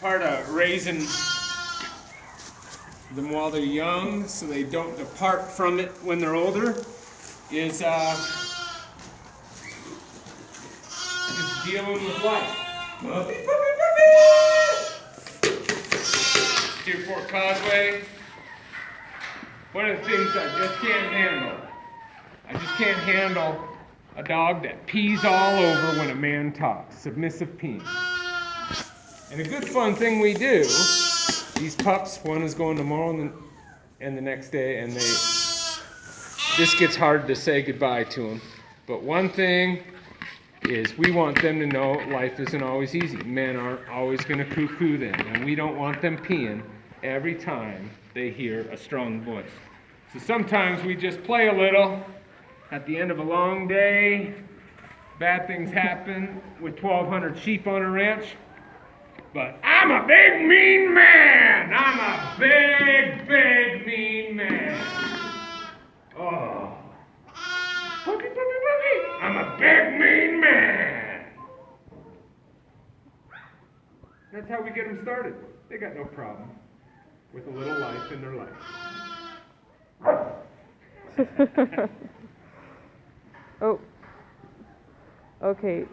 part of raising them while they're young so they don't depart from it when they're older is dealing with life. Puppy, puppy, puppy! Deer Fork Causeway. One of the things I just can't handle. I just can't handle a dog that pees all over when a man talks. Submissive peeing. And a good fun thing we do, these pups, one is going tomorrow and the next day, and this gets hard to say goodbye to them. But one thing is we want them to know life isn't always easy. Men aren't always going to cuckoo them, and we don't want them peeing every time they hear a strong voice. So sometimes we just play a little. At the end of a long day, bad things happen with 1,200 sheep on a ranch. But I'm a big, mean man. I'm a big, big, mean man. Oh. Puppy, puppy, puppy. I'm a big, mean man. That's how we get them started. They got no problem with a little life in their life. Oh. Okay.